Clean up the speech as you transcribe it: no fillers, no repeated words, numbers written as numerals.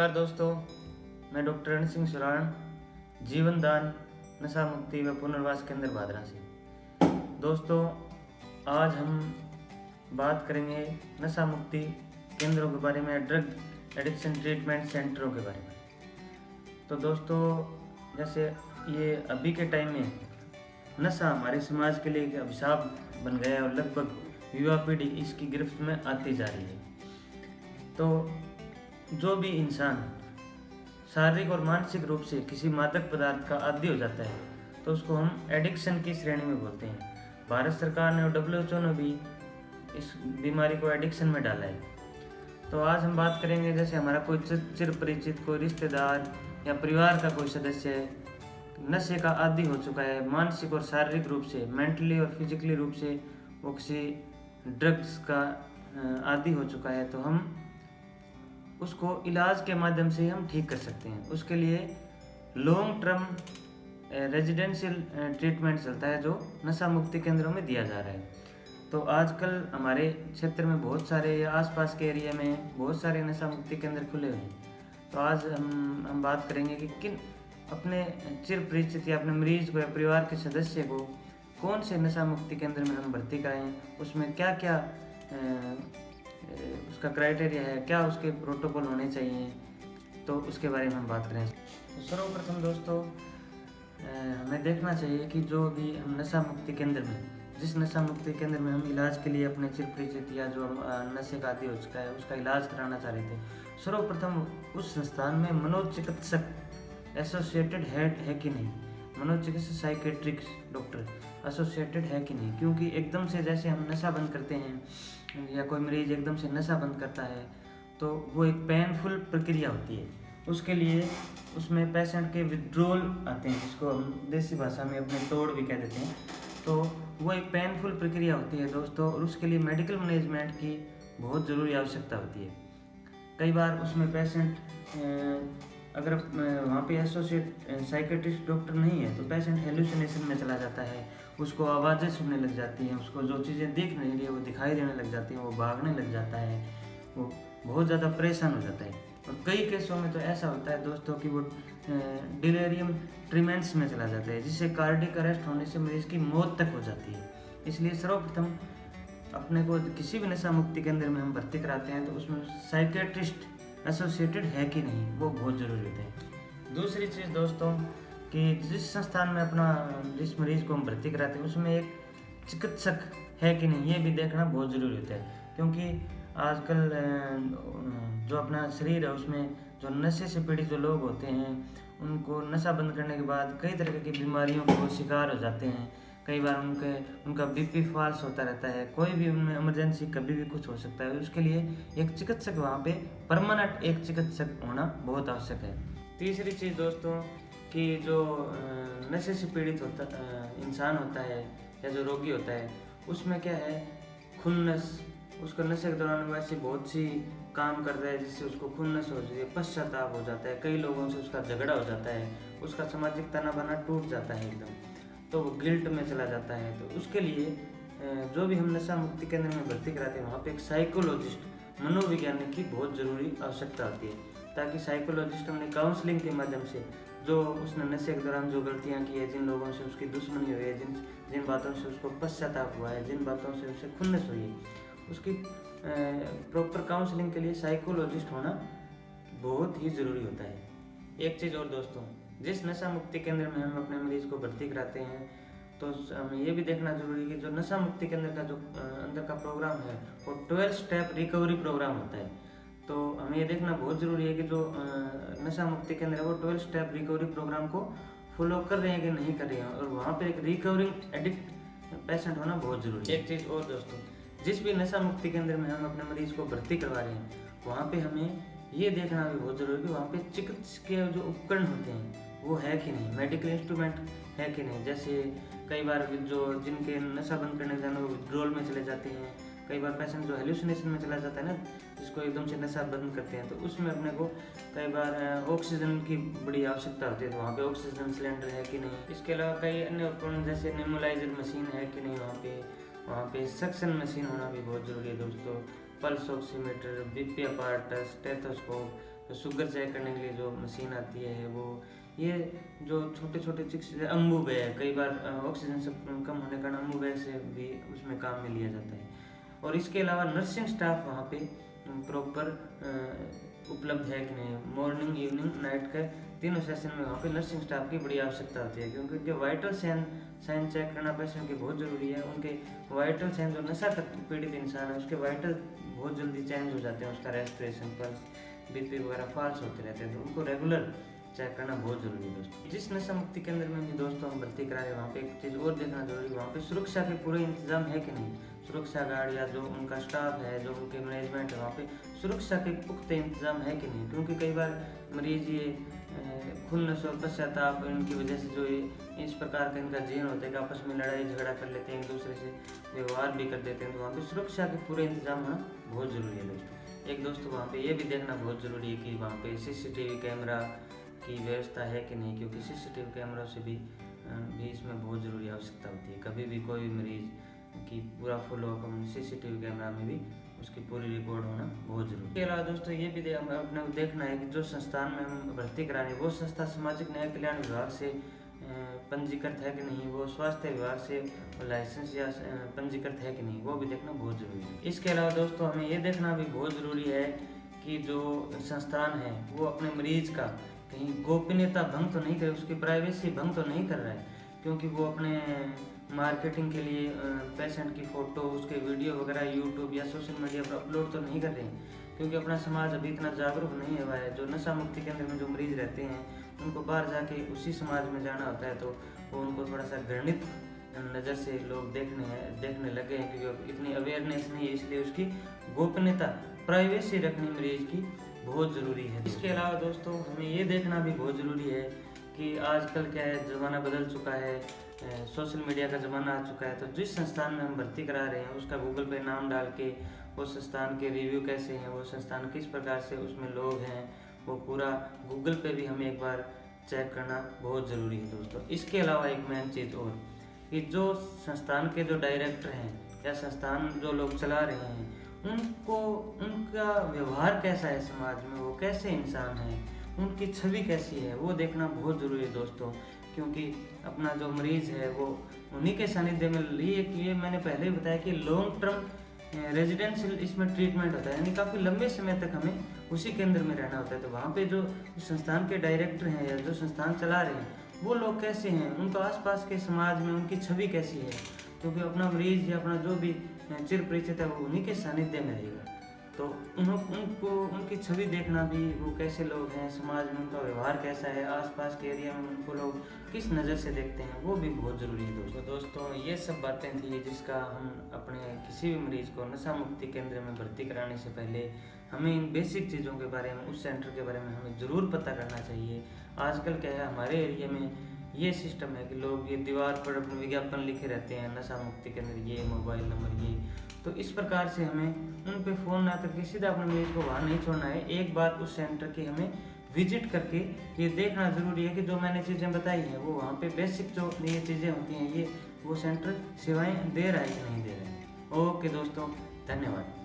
नमस्कार दोस्तों, मैं डॉक्टर रण सिंह सुराण, जीवन दान नशा मुक्ति व पुनर्वास केंद्र भादरा से। दोस्तों, आज हम बात करेंगे नशा मुक्ति केंद्रों के बारे में, ड्रग एडिक्शन ट्रीटमेंट सेंटरों के बारे में। तो दोस्तों, जैसे ये अभी के टाइम में नशा हमारे समाज के लिए एक अभिशाप बन गया है और लगभग युवा पीढ़ी इसकी गिरफ्त में आती जा रही है। तो जो भी इंसान शारीरिक और मानसिक रूप से किसी मादक पदार्थ का आदी हो जाता है तो उसको हम एडिक्शन की श्रेणी में बोलते हैं। भारत सरकार ने और WHO ने भी इस बीमारी को एडिक्शन में डाला है। तो आज हम बात करेंगे, जैसे हमारा कोई चिर परिचित, कोई रिश्तेदार या परिवार का कोई सदस्य नशे का आदी हो चुका है, मानसिक और शारीरिक रूप से, मेंटली और फिजिकली रूप से वो किसी ड्रग्स का आदी हो चुका है, तो हम उसको इलाज के माध्यम से हम ठीक कर सकते हैं। उसके लिए लॉन्ग टर्म रेजिडेंशियल ट्रीटमेंट चलता है जो नशा मुक्ति केंद्रों में दिया जा रहा है। तो आजकल हमारे क्षेत्र में बहुत सारे या आसपास के एरिया में बहुत सारे नशा मुक्ति केंद्र खुले हुए हैं। तो आज हम बात करेंगे कि किन अपने चिर परिचित या अपने मरीज को या परिवार के सदस्य को कौन से नशा मुक्ति केंद्र में हम भर्ती कराएं, उसमें क्या क्या उसका क्राइटेरिया है, क्या उसके प्रोटोकॉल होने चाहिए, तो उसके बारे में हम बात करें। तो सर्वप्रथम दोस्तों, हमें देखना चाहिए कि जो भी हम नशा मुक्ति केंद्र में, जिस नशा मुक्ति केंद्र में हम इलाज के लिए अपने चिर परिचित या जो नशे का आदी हो चुका है उसका इलाज कराना चाह रहे थे, सर्वप्रथम उस संस्थान में मनोचिकित्सक एसोसिएटेड है कि नहीं, मनोचिकित्सक साइकेट्रिक डॉक्टर एसोसिएटेड है कि नहीं। क्योंकि एकदम से जैसे हम नशा बंद करते हैं या कोई मरीज एकदम से नशा बंद करता है तो वो एक पेनफुल प्रक्रिया होती है। उसके लिए उसमें पेशेंट के विड्रॉल आते हैं, जिसको हम देसी भाषा में अपने तोड़ भी कह देते हैं। तो वो एक पेनफुल प्रक्रिया होती है दोस्तों, और उसके लिए मेडिकल मैनेजमेंट की बहुत ज़रूरी आवश्यकता होती है। कई बार उसमें पेशेंट अगर वहाँ पे एसोसिएट साइकेट्रिस्ट डॉक्टर नहीं है तो पेशेंट हेलुसिनेशन में चला जाता है, उसको आवाज़ें सुनने लग जाती हैं, उसको जो चीज़ें दिख नहीं रही है वो दिखाई देने लग जाती हैं, वो भागने लग जाता है, वो बहुत ज़्यादा परेशान हो जाता है। और कई केसों में तो ऐसा होता है दोस्तों कि वो डिलेरियम ट्रीमेंस में चला जाता है, जिससे कार्डियक अरेस्ट होने से मरीज की मौत तक हो जाती है। इसलिए सर्वप्रथम अपने को किसी भी नशा मुक्ति केंद्र में हम भर्ती कराते हैं तो उसमें साइकेट्रिस्ट एसोसिएटेड है कि नहीं, वो बहुत ज़रूरी होता है। दूसरी चीज़ दोस्तों कि जिस संस्थान में अपना जिस मरीज़ को हम भर्ती कराते हैं उसमें एक चिकित्सक है कि नहीं, ये भी देखना बहुत ज़रूरी होता है। क्योंकि आजकल जो अपना शरीर है उसमें जो नशे से पीड़ित जो लोग होते हैं उनको नशा बंद करने के बाद कई तरह की बीमारियों को शिकार हो जाते हैं। कई बार उनका BP फॉल्स होता रहता है, कोई भी उनमें इमरजेंसी कभी भी कुछ हो सकता है। उसके लिए एक चिकित्सक वहाँ पे परमानेंट एक चिकित्सक होना बहुत आवश्यक है। तीसरी चीज़ दोस्तों कि जो नशे से पीड़ित इंसान होता है या जो रोगी होता है उसमें क्या है, खुन्नस, उसको नशे के दौरान वैसे बहुत सी काम करता है जिससे उसको खुन्नस हो जाती है, पश्चाताप हो जाता है, कई लोगों से उसका झगड़ा हो जाता है, उसका सामाजिक ताना बाना टूट जाता है एकदम, तो वो गिल्ट में चला जाता है। तो उसके लिए जो भी हम नशा मुक्ति केंद्र में भर्ती कराते हैं वहाँ पे एक साइकोलॉजिस्ट, मनोवैज्ञानिक की बहुत ज़रूरी आवश्यकता होती है, ताकि साइकोलॉजिस्ट अपने काउंसलिंग के माध्यम से जो उसने नशे के दौरान जो गलतियाँ की है, जिन लोगों से उसकी दुश्मनी हुई है, जिन बातों से उसको पश्चाताप हुआ है, जिन बातों से उसे खुन्नस हुई है, उसकी प्रॉपर काउंसलिंग के लिए साइकोलॉजिस्ट होना बहुत ही ज़रूरी होता है। एक चीज़ और दोस्तों, जिस नशा मुक्ति केंद्र में हम अपने मरीज को भर्ती कराते हैं तो हमें ये भी देखना जरूरी है कि जो नशा मुक्ति केंद्र का जो अंदर का प्रोग्राम है वो 12 स्टेप रिकवरी प्रोग्राम होता है। तो हमें ये देखना बहुत ज़रूरी है कि जो नशा मुक्ति केंद्र है वो 12 स्टेप रिकवरी प्रोग्राम को फॉलो कर रहे हैं कि नहीं कर रहे हैं, और वहाँ पर एक रिकवरिंग एडिक्ट पेशेंट होना बहुत ज़रूरी है। एक चीज़ और दोस्तों, जिस भी नशा मुक्ति केंद्र में हम अपने मरीज को भर्ती करवा रहे हैं वहाँ पर हमें ये देखना भी बहुत ज़रूरी है कि वहाँ पे चिकित्सकीय जो उपकरण होते हैं वो है कि नहीं, मेडिकल इंस्ट्रूमेंट है कि नहीं। जैसे कई बार जो जिनके नशा बंद करने के वो विड्रॉल में चले जाते हैं, कई बार पेशेंट जो हेलुसिनेशन में चला जाता है ना, जिसको एकदम से नशा बंद करते हैं, तो उसमें अपने को कई बार ऑक्सीजन की बड़ी आवश्यकता होती है, तो वहाँ पे ऑक्सीजन सिलेंडर है कि नहीं। इसके अलावा कई अन्य उपकरण जैसे नेबुलाइजर मशीन है कि नहीं, वहाँ पे सक्शन मशीन होना भी बहुत ज़रूरी है दोस्तों। पल्स ऑक्सीमीटर, BP अपारेटस, स्टेथोस्कोप, तो शुगर चेक करने के लिए जो मशीन आती है वो, ये जो छोटे छोटे चिक्स अम्बू बैग, कई बार ऑक्सीजन से कम होने के कारण अम्बू बैग से भी उसमें काम में लिया जाता है। और इसके अलावा नर्सिंग स्टाफ वहाँ पे प्रॉपर उपलब्ध है कि नहीं, मॉर्निंग इवनिंग नाइट के तीनों सेशन में वहाँ पे नर्सिंग स्टाफ की बड़ी आवश्यकता होती है, क्योंकि उनके वाइटल साइन चेक करना पेशेंट के बहुत ज़रूरी है। उनके वाइटल साइन, जो नशा तक पीड़ित इंसान है उसके वाइटल बहुत जल्दी चेंज हो जाते हैं, उसका रेस्पिरेशन, पल्स, बीपी वगैरह फॉल्स होते रहते हैं, तो उनको रेगुलर चेक करना बहुत जरूरी है दोस्तों। जिस नशा मुक्ति केंद्र में भी दोस्तों हम भर्ती करा रहे हैं, वहाँ पे एक चीज़ और देखना जरूरी है, वहाँ पे सुरक्षा के पूरे इंतजाम है कि नहीं। सुरक्षा गार्ड या जो उनका स्टाफ है, जो उनके मैनेजमेंट है, वहाँ पे सुरक्षा के पुख्ते इंतजाम है कि नहीं। क्योंकि कई बार मरीज ये खुन्नस और पश्चाताप इनकी वजह से जो ये इस प्रकार का इनका जीवन होता है कि आपस में लड़ाई झगड़ा कर लेते हैं, एक दूसरे से व्यवहार भी कर देते हैं, तो वहाँ पे सुरक्षा के पूरे इंतजाम होना बहुत ज़रूरी है दोस्तों। एक दोस्तों वहाँ पे ये भी देखना बहुत ज़रूरी है कि वहाँ पे CCTV कैमरा की व्यवस्था है कि नहीं, क्योंकि CCTV कैमरा से भी इसमें बहुत ज़रूरी आवश्यकता होती है। कभी भी कोई भी मरीज़ की पूरा फॉलोअप हम CCTV कैमरा में भी उसकी पूरी रिपोर्ट होना बहुत जरूरी है। इसके अलावा दोस्तों ये भी अपने को देखना है कि जो संस्थान में हम भर्ती करा रहे हैं वो संस्था सामाजिक न्याय कल्याण विभाग से पंजीकृत है कि नहीं, वो स्वास्थ्य विभाग से लाइसेंस या पंजीकृत है कि नहीं, वो भी देखना बहुत ज़रूरी है। इसके अलावा दोस्तों हमें ये देखना भी बहुत ज़रूरी है कि जो संस्थान है वो अपने मरीज का कहीं गोपनीयता भंग तो नहीं करे, उसकी प्राइवेसी भंग तो नहीं कर रहा है, क्योंकि वो अपने मार्केटिंग के लिए पेशेंट की फ़ोटो, उसके वीडियो वगैरह यूट्यूब या सोशल मीडिया पर अपलोड तो नहीं कर रहे हैं, क्योंकि अपना समाज अभी इतना जागरूक नहीं हुआ है। जो नशा मुक्ति केंद्र में जो मरीज रहते हैं उनको बाहर जाके उसी समाज में जाना होता है, तो वो उनको थोड़ा सा घृणित नज़र से लोग देखने लगे हैं, क्योंकि इतनी अवेयरनेस नहीं है, इसलिए उसकी गोपनीयता, प्राइवेसी रखनी मरीज की बहुत ज़रूरी है। इसके अलावा दोस्तों हमें ये देखना भी बहुत ज़रूरी है कि आजकल क्या है, ज़माना बदल चुका है, सोशल मीडिया का ज़माना आ चुका है, तो जिस संस्थान में हम भर्ती करा रहे हैं उसका गूगल पे नाम डाल के वो संस्थान के रिव्यू कैसे हैं, वो संस्थान किस प्रकार से उसमें लोग हैं, वो पूरा गूगल पे भी हमें एक बार चेक करना बहुत ज़रूरी है दोस्तों। इसके अलावा एक मेन चीज़ और कि जो संस्थान के जो डायरेक्टर हैं या संस्थान जो लोग चला रहे हैं उनका व्यवहार कैसा है समाज में, वो कैसे इंसान हैं, उनकी छवि कैसी है, वो देखना बहुत ज़रूरी है दोस्तों। क्योंकि अपना जो मरीज़ है वो उन्हीं के सानिध्य में ये मैंने पहले ही बताया कि लॉन्ग टर्म रेजिडेंशियल इसमें ट्रीटमेंट होता है, यानी काफ़ी लंबे समय तक हमें उसी केंद्र में रहना होता है। तो वहाँ पे जो संस्थान के डायरेक्टर हैं या जो संस्थान चला रहे हैं वो लोग कैसे हैं, उनका आसपास के समाज में उनकी छवि कैसी है, क्योंकि अपना मरीज़ या अपना जो भी चिर परिचित है वो उन्हीं के सानिध्य में रहेगा, तो उनको उनकी छवि देखना भी, वो कैसे लोग हैं समाज में, उनका व्यवहार कैसा है, आसपास के एरिया में उनको लोग किस नज़र से देखते हैं, वो भी बहुत ज़रूरी है दोस्तों। ये सब बातें थी जिसका हम अपने किसी भी मरीज़ को नशा मुक्ति केंद्र में भर्ती कराने से पहले हमें इन बेसिक चीज़ों के बारे में, उस सेंटर के बारे में हमें ज़रूर पता करना चाहिए। आजकल क्या है, हमारे एरिया में ये सिस्टम है कि लोग ये दीवार पर अपने विज्ञापन लिखे रहते हैं, नशा मुक्ति केंद्र ये, मोबाइल नंबर ये, तो इस प्रकार से हमें उन पे फ़ोन ना करके सीधा अपने मरीज को वहाँ नहीं छोड़ना है। एक बार उस सेंटर की हमें विजिट करके ये देखना ज़रूरी है कि जो मैंने चीज़ें बताई हैं वो वहाँ पे बेसिक जो ये चीज़ें होती हैं, ये वो सेंटर सेवाएं दे रहा है कि नहीं दे रहा है। ओके दोस्तों, धन्यवाद।